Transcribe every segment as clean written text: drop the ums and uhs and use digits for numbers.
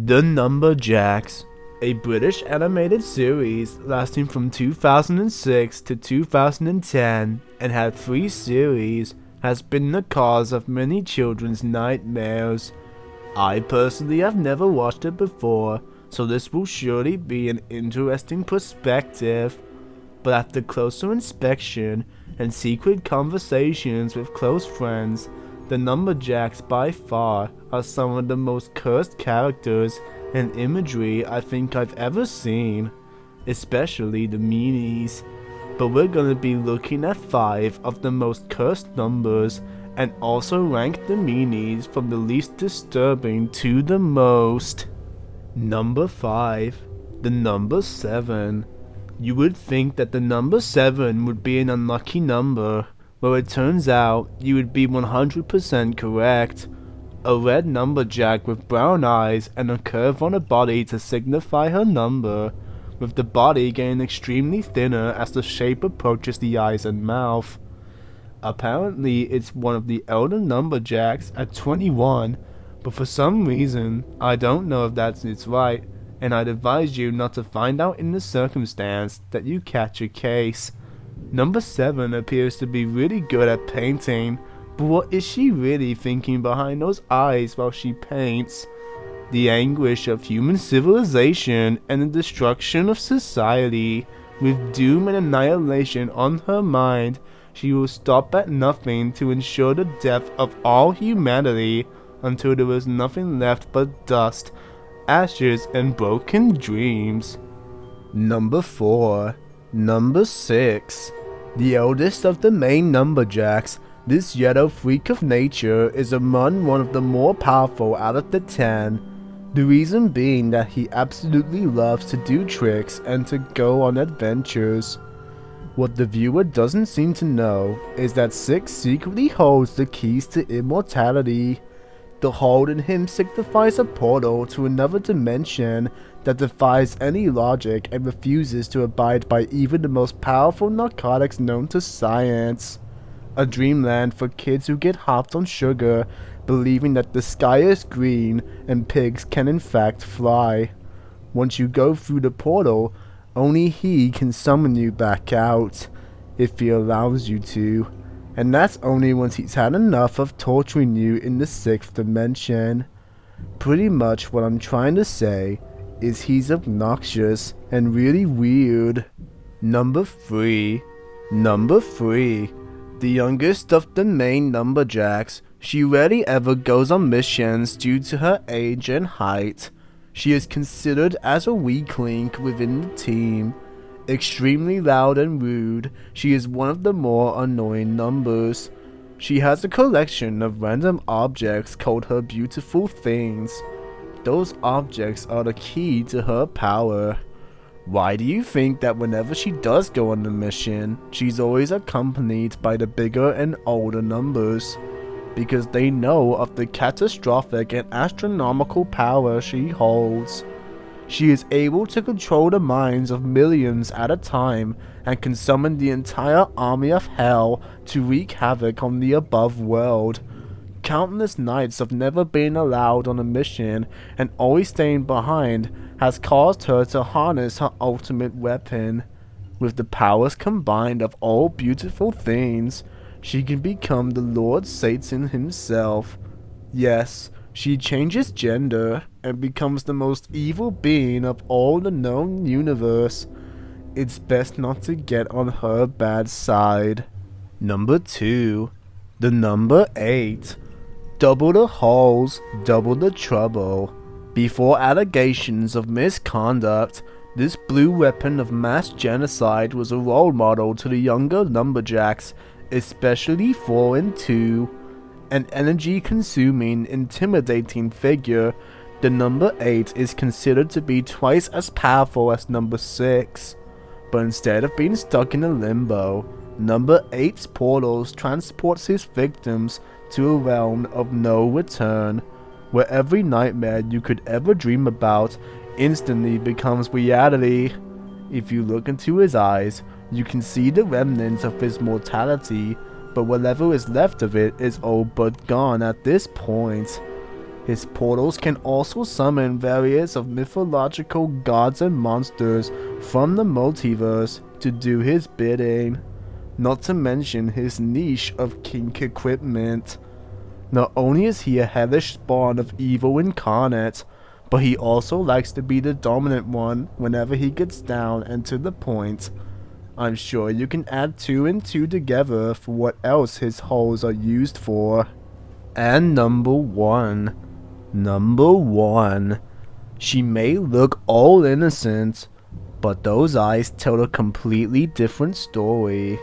The NumberJacks, a British animated series lasting from 2006 to 2010 and had 3 series, has been the cause of many children's nightmares. I personally have never watched it before, so this will surely be an interesting perspective. But after closer inspection and secret conversations with close friends, the NumberJacks by far are some of the most cursed characters and imagery I think I've ever seen, especially the Meanies. But we're gonna be looking at 5 of the most cursed numbers and also rank the Meanies from the least disturbing to the most. Number 5. The number 7. You would think that the number 7 would be an unlucky number. Well, it turns out you would be 100% correct. A red NumberJack with brown eyes and a curve on her body to signify her number, with the body getting extremely thinner as the shape approaches the eyes and mouth. Apparently, it's one of the elder NumberJacks at 21, but for some reason, I don't know if it's right, and I'd advise you not to find out in the circumstance that you catch a case. Number 7 appears to be really good at painting, but what is she really thinking behind those eyes while she paints? The anguish of human civilization and the destruction of society. With doom and annihilation on her mind, she will stop at nothing to ensure the death of all humanity until there is nothing left but dust, ashes, and broken dreams. Number 4. Number 6. The eldest of the main NumberJacks, this yellow freak of nature is among one of the more powerful out of the 10. The reason being that he absolutely loves to do tricks and to go on adventures. What the viewer doesn't seem to know is that 6 secretly holds the keys to immortality. The hold in him signifies a portal to another dimension that defies any logic and refuses to abide by even the most powerful narcotics known to science. A dreamland for kids who get hopped on sugar, believing that the sky is green and pigs can in fact fly. Once you go through the portal, only he can summon you back out, if he allows you to. And that's only once he's had enough of torturing you in the 6th dimension. Pretty much what I'm trying to say is he's obnoxious and really weird. Number 3. Number 3. The youngest of the main NumberJacks, she rarely ever goes on missions due to her age and height. She is considered as a weak link within the team. Extremely loud and rude, she is one of the more annoying numbers. She has a collection of random objects called her beautiful things. Those objects are the key to her power. Why do you think that whenever she does go on a mission, she's always accompanied by the bigger and older numbers? Because they know of the catastrophic and astronomical power she holds. She is able to control the minds of millions at a time and can summon the entire army of hell to wreak havoc on the above world. Countless nights of never being allowed on a mission and always staying behind has caused her to harness her ultimate weapon. With the powers combined of all beautiful things, she can become the Lord Satan himself. Yes, she changes gender and becomes the most evil being of all the known universe. It's best not to get on her bad side. Number 2. The number 8. Double the holes, double the trouble. Before allegations of misconduct, this blue weapon of mass genocide was a role model to the younger NumberJacks, especially 4 and 2. An energy-consuming, intimidating figure, the number 8 is considered to be twice as powerful as number 6. But instead of being stuck in a limbo, number 8's portals transports his victims to a realm of no return, where every nightmare you could ever dream about instantly becomes reality. If you look into his eyes, you can see the remnants of his mortality, but whatever is left of it is all but gone at this point. His portals can also summon various of mythological gods and monsters from the multiverse to do his bidding, not to mention his niche of kink equipment. Not only is he a hellish spawn of evil incarnate, but he also likes to be the dominant one whenever he gets down and to the point. I'm sure you can add 2 and 2 together for what else his holes are used for. And number 1. Number 1. She may look all innocent, but those eyes tell a completely different story.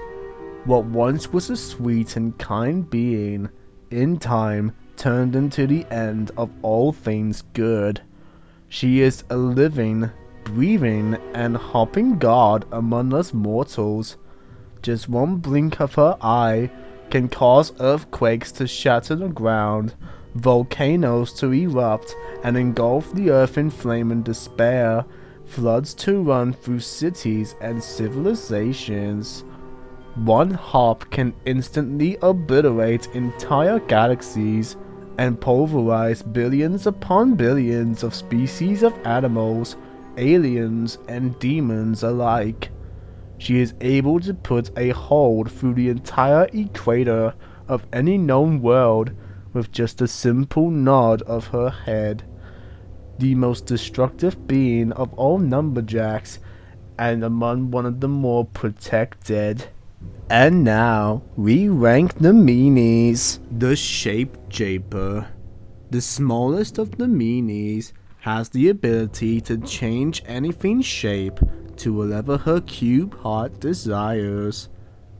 What once was a sweet and kind being, in time turned into the end of all things good. She is a living, breathing, and hopping god among us mortals. Just one blink of her eye can cause earthquakes to shatter the ground, volcanoes to erupt and engulf the earth in flame and despair, floods to run through cities and civilizations. One hop can instantly obliterate entire galaxies and pulverize billions upon billions of species of animals, aliens, and demons alike. She is able to put a hold through the entire equator of any known world with just a simple nod of her head. The most destructive being of all NumberJacks, and among one of the more protected. And now, we rank the Meanies. The Shape Japer. The smallest of the Meanies has the ability to change anything's shape to whatever her cube heart desires.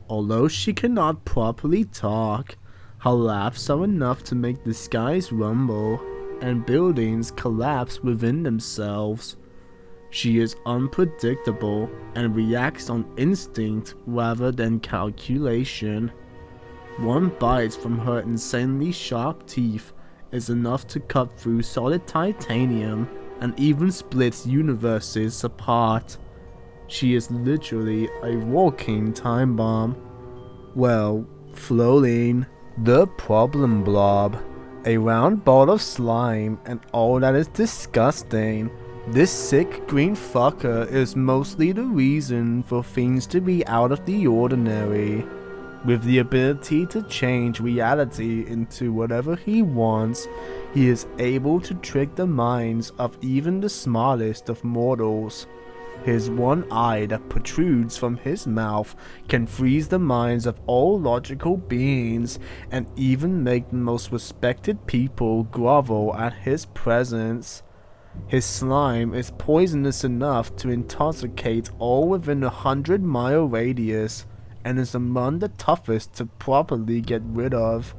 Although she cannot properly talk, her laughs are enough to make the skies rumble and buildings collapse within themselves. She is unpredictable and reacts on instinct rather than calculation. One bite from her insanely sharp teeth is enough to cut through solid titanium and even split universes apart. She is literally a walking time bomb. Well, floating. The Problem Blob. A round ball of slime and all that is disgusting. This sick green fucker is mostly the reason for things to be out of the ordinary. With the ability to change reality into whatever he wants, he is able to trick the minds of even the smartest of mortals. His one eye that protrudes from his mouth can freeze the minds of all logical beings and even make the most respected people grovel at his presence. His slime is poisonous enough to intoxicate all within a 100-mile radius and is among the toughest to properly get rid of.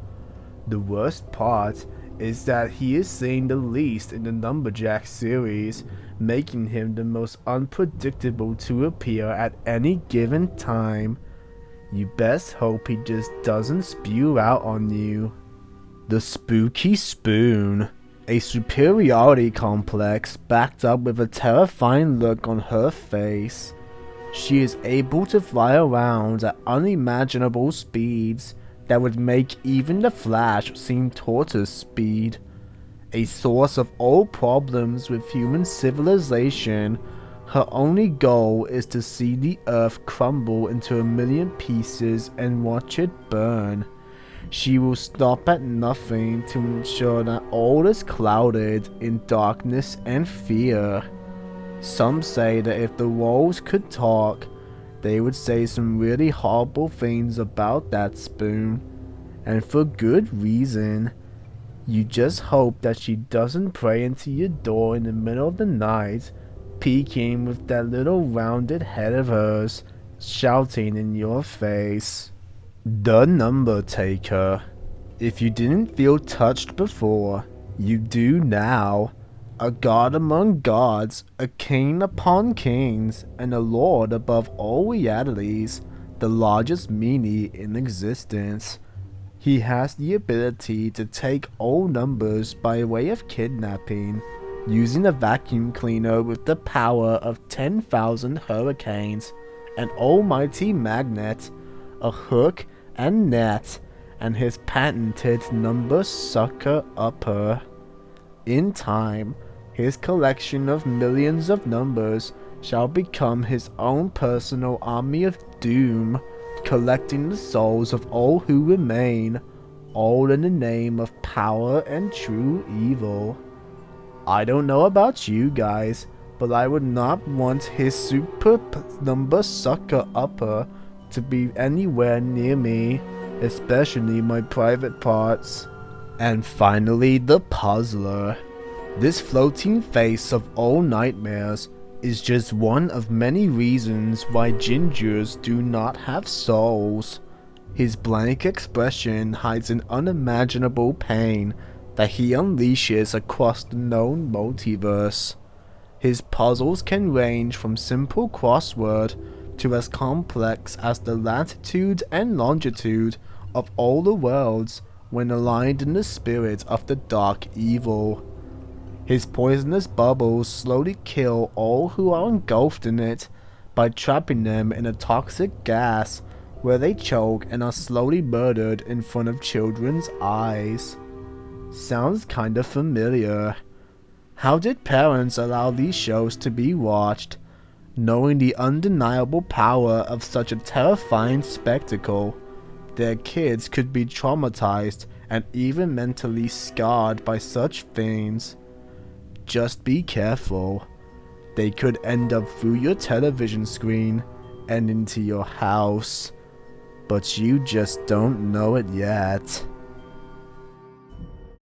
The worst part is that he is seen the least in the NumberJacks series, making him the most unpredictable to appear at any given time. You best hope he just doesn't spew out on you. The Spooky Spoon. A superiority complex backed up with a terrifying look on her face. She is able to fly around at unimaginable speeds that would make even the Flash seem tortoise speed. A source of all problems with human civilization, her only goal is to see the earth crumble into a million pieces and watch it burn. She will stop at nothing to ensure that all is clouded in darkness and fear. Some say that if the walls could talk, they would say some really horrible things about that spoon, and for good reason. You just hope that she doesn't pray into your door in the middle of the night, peeking with that little rounded head of hers, shouting in your face. The Number Taker. If you didn't feel touched before, you do now. A god among gods, a king upon kings, and a lord above all realities, the largest meanie in existence. He has the ability to take all numbers by way of kidnapping, using a vacuum cleaner with the power of 10,000 hurricanes, an almighty magnet, a hook and net, and his patented number sucker upper. In time, his collection of millions of numbers shall become his own personal army of doom, collecting the souls of all who remain, all in the name of power and true evil. I don't know about you guys, but I would not want his super number sucker upper to be anywhere near me, especially my private parts. And finally, the puzzler. This floating face of all nightmares is just one of many reasons why gingers do not have souls. His blank expression hides an unimaginable pain that he unleashes across the known multiverse. His puzzles can range from simple crossword to as complex as the latitude and longitude of all the worlds when aligned in the spirit of the dark evil. His poisonous bubbles slowly kill all who are engulfed in it by trapping them in a toxic gas where they choke and are slowly murdered in front of children's eyes. Sounds kinda familiar. How did parents allow these shows to be watched, knowing the undeniable power of such a terrifying spectacle? Their kids could be traumatized and even mentally scarred by such things. Just be careful. They could end up through your television screen and into your house. But you just don't know it yet.